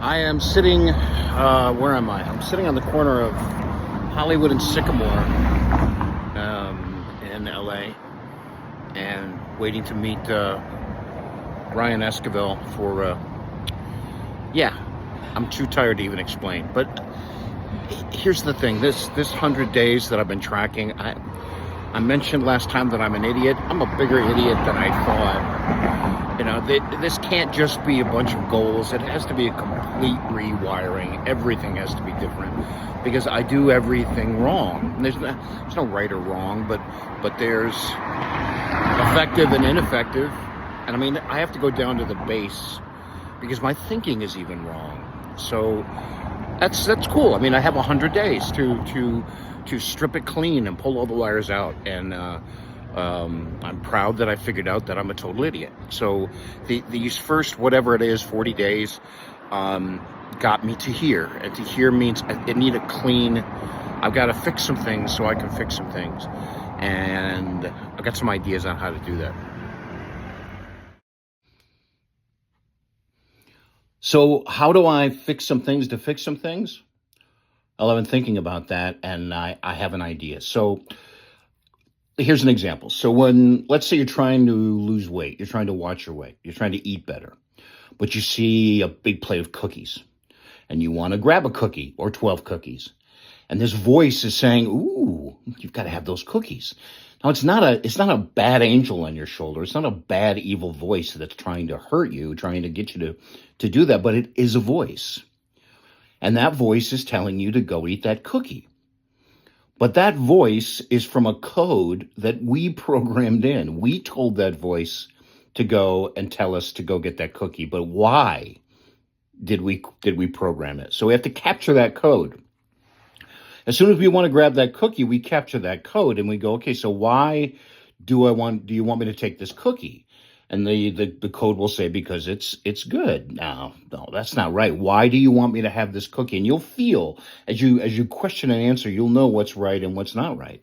I am sitting, where am I? I'm sitting on the corner of Hollywood and Sycamore in LA and waiting to meet Ryan Esquivel for, I'm too tired to even explain. But here's the thing, this 100 days that I've been tracking, I mentioned last time that I'm an idiot. I'm a bigger idiot than I thought. You know, this can't just be a bunch of goals. It has to be a complete rewiring. Everything has to be different because I do everything wrong. There's no right or wrong, but there's effective and ineffective. And I mean, I have to go down to the base because my thinking is even wrong. So that's cool. I mean, I have 100 days to strip it clean and pull all the wires out. And I'm proud that I figured out that I'm a total idiot. So these first, whatever it is, 40 days, got me to here. And to here means I need a clean, I've got to fix some things so I can fix some things. And I've got some ideas on how to do that. So how do I fix some things to fix some things? Well, I've been thinking about that, and I have an idea. So here's an example. So let's say you're trying to lose weight, you're trying to watch your weight, you're trying to eat better, but you see a big plate of cookies, and you want to grab a cookie or 12 cookies. And this voice is saying, ooh, you've got to have those cookies. Now, it's not a bad angel on your shoulder. It's not a bad, evil voice that's trying to hurt you, trying to get you to do that, but it is a voice. And that voice is telling you to go eat that cookie. But that voice is from a code that we programmed in. We told that voice to go and tell us to go get that cookie. But why did we program it? So we have to capture that code. As soon as we want to grab that cookie, we capture that code and we go, okay, so why do you want me to take this cookie? And the code will say, because it's good. No, that's not right. Why do you want me to have this cookie? And you'll feel, as you question and answer, you'll know what's right and what's not right.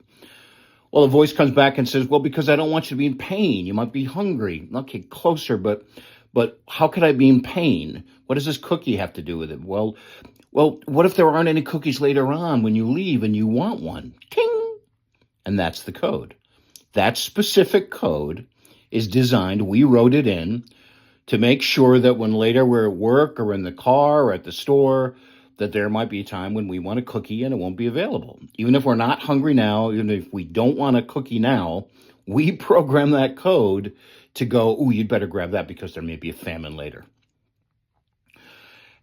Well, the voice comes back and says, well, because I don't want you to be in pain. You might be hungry. Okay, closer, but how could I be in pain? What does this cookie have to do with it? Well, what if there aren't any cookies later on when you leave and you want one? Ting! And that's the code. That specific code is designed, we wrote it in, to make sure that when later we're at work or in the car or at the store, that there might be a time when we want a cookie and it won't be available. Even if we're not hungry now, even if we don't want a cookie now, we program that code to go, ooh, you'd better grab that because there may be a famine later.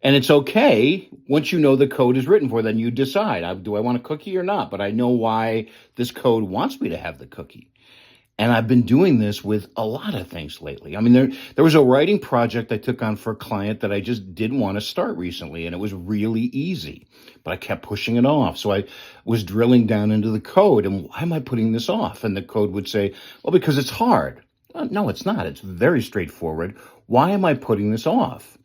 And it's okay, once you know the code is written for, then you decide, do I want a cookie or not? But I know why this code wants me to have the cookie. And I've been doing this with a lot of things lately. I mean, there was a writing project I took on for a client that I just didn't want to start recently, and it was really easy, but I kept pushing it off. So I was drilling down into the code, and why am I putting this off? And the code would say, well, because it's hard. No, it's not. It's very straightforward. Why am I putting this off?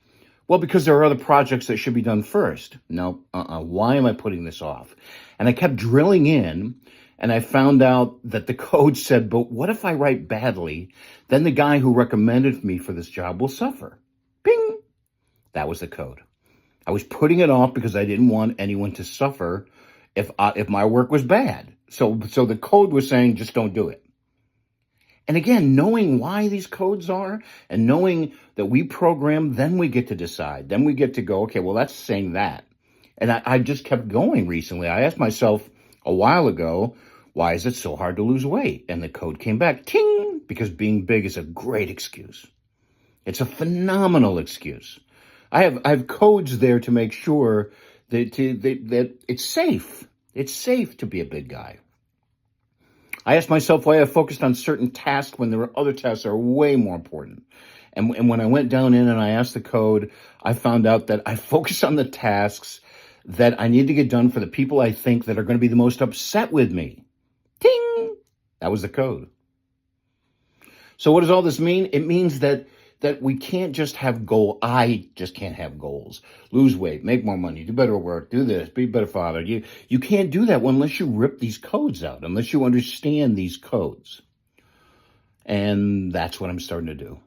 Well, because there are other projects that should be done first. No, why am I putting this off? And I kept drilling in, and I found out that the code said, but what if I write badly? Then the guy who recommended me for this job will suffer. Ping! That was the code. I was putting it off because I didn't want anyone to suffer if my work was bad. So the code was saying, just don't do it. And again, knowing why these codes are and knowing that we program, then we get to decide. Then we get to go, okay, well, that's saying that. And I just kept going recently. I asked myself a while ago, why is it so hard to lose weight? And the code came back, ting, because being big is a great excuse. It's a phenomenal excuse. I have codes there to make sure that it's safe. It's safe to be a big guy. I asked myself why I focused on certain tasks when there were other tasks that are way more important. And when I went down in and I asked the code, I found out that I focused on the tasks that I need to get done for the people I think that are going to be the most upset with me. Ting! That was the code. So what does all this mean? It means that we can't just have goals. I just can't have goals. Lose weight, make more money, do better work, do this, be a better father. You can't do that unless you rip these codes out, unless you understand these codes. And that's what I'm starting to do.